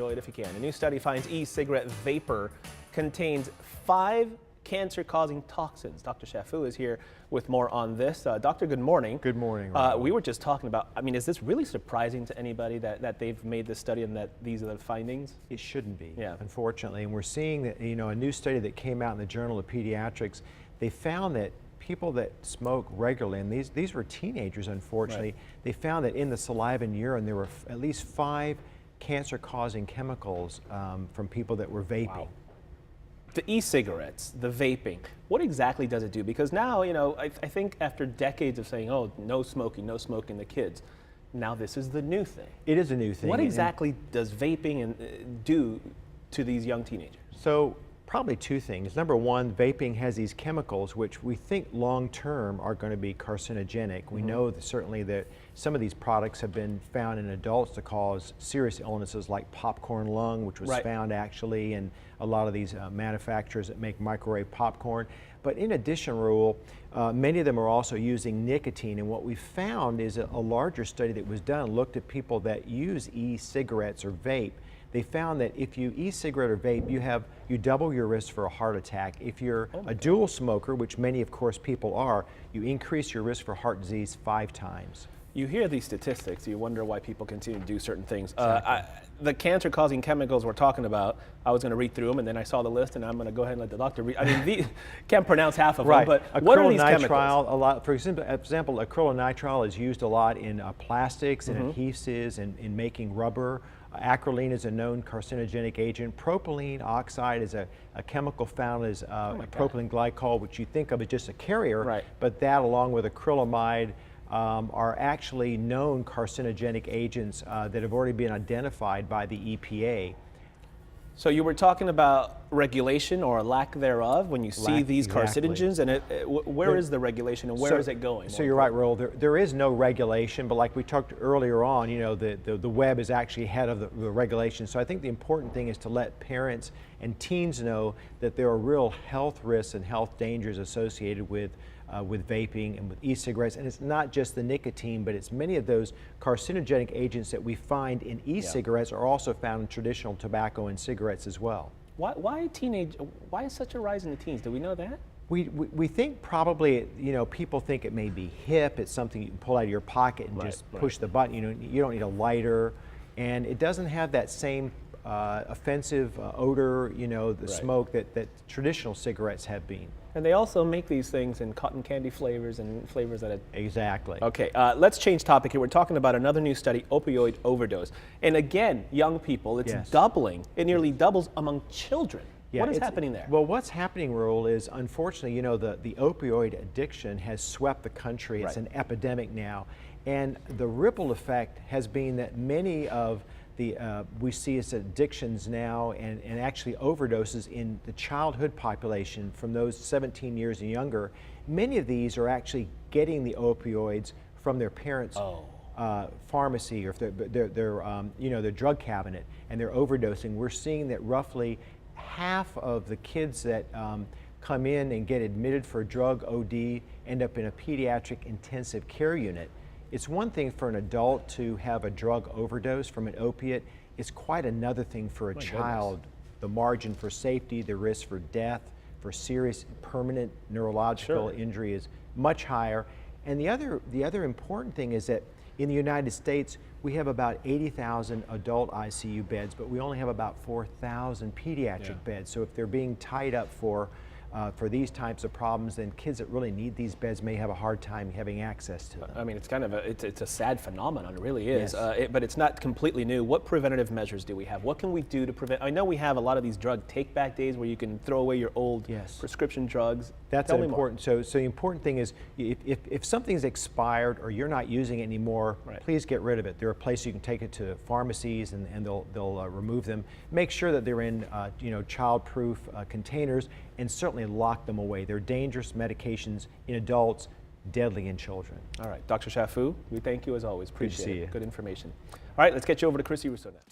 Enjoy it if you can. A new study finds e-cigarette vapor contains 5 cancer-causing toxins. Dr. Chaffoo is here with more on this. Doctor, good morning. Good morning. We were just talking about, is this really surprising to anybody that they've made this study and that these are the findings? It shouldn't be, yeah. Unfortunately. And we're seeing that, a new study that came out in the Journal of Pediatrics, they found that people that smoke regularly, and these were teenagers, unfortunately, right. They found that in the saliva and urine there were at least 5 cancer-causing chemicals from people that were vaping. Wow. The e-cigarettes, the vaping, what exactly does it do? Because now, I think after decades of saying, oh, no smoking, the kids, now this is the new thing. It is a new thing. What exactly does vaping do to these young teenagers? So, probably 2 things. Number one, vaping has these chemicals which we think long-term are going to be carcinogenic. We know that certainly that some of these products have been found in adults to cause serious illnesses like popcorn lung, which was found actually in a lot of these manufacturers that make microwave popcorn. But in addition, Raoul, many of them are also using nicotine, and what we found is a larger study that was done looked at people that use e-cigarettes or vape. They found that if you e-cigarette or vape, you double your risk for a heart attack. If you're a dual smoker, which many of course people are, you increase your risk for heart disease 5 times. You hear these statistics, you wonder why people continue to do certain things. Exactly. The cancer-causing chemicals we're talking about, I was going to read through them, and then I saw the list, and I'm going to go ahead and let the doctor read. Can't pronounce half of them, but what are these chemicals? For example, acrylonitrile is used a lot in plastics and adhesives and in making rubber. Acrolein is a known carcinogenic agent. Propylene oxide is a chemical found as propylene glycol, which you think of as just a carrier, but that along with acrylamide are actually known carcinogenic agents that have already been identified by the EPA. So you were talking about regulation or lack thereof when you see these carcinogens, and where is the regulation and where is it going? So you're right, Raoul. There is no regulation, but like we talked earlier on, the web is actually ahead of the regulation. So I think the important thing is to let parents and teens know that there are real health risks and health dangers associated with vaping and with e-cigarettes, and it's not just the nicotine, but it's many of those carcinogenic agents that we find in e-cigarettes are also found in traditional tobacco and cigarettes as well. Why is such a rise in the teens? Do we know that? We think probably, people think it may be hip, it's something you can pull out of your pocket and just push the button. You don't need a lighter, and it doesn't have that same offensive odor, the smoke that traditional cigarettes have been. And they also make these things in cotton candy flavors and flavors that Exactly. Okay, let's change topic here. We're talking about another new study, opioid overdose. And again, young people, it's doubling. It nearly doubles among children. What is happening there? Well, what's happening, Raoul, is unfortunately, the opioid addiction has swept the country. It's an epidemic now. And the ripple effect has been that many of we see as addictions now and actually overdoses in the childhood population from those 17 years and younger. Many of these are actually getting the opioids from their parents' pharmacy or their drug cabinet, and they're overdosing. We're seeing that roughly half of the kids that come in and get admitted for a drug OD end up in a pediatric intensive care unit. It's one thing for an adult to have a drug overdose from an opiate. It's quite another thing for a child. The margin for safety, the risk for death, for serious permanent neurological injury is much higher. And the other important thing is that in the United States, we have about 80,000 adult ICU beds, but we only have about 4,000 pediatric beds. So if they're being tied up for these types of problems, then kids that really need these beds may have a hard time having access to them. It's kind of it's a sad phenomenon, it really is. But it's not completely new. What preventative measures do we have? What can we do to prevent? I know we have a lot of these drug take-back days where you can throw away your old prescription drugs. That's important. So the important thing is if something's expired or you're not using it anymore, please get rid of it. There are places you can take it to pharmacies and they'll remove them. Make sure that they're in child-proof containers, and certainly lock them away. They're dangerous medications in adults, deadly in children. All right, Dr. Chaffoo, we thank you as always. Appreciate it. Good to see you. Good information. All right, let's get you over to Chrissy Rousseau now.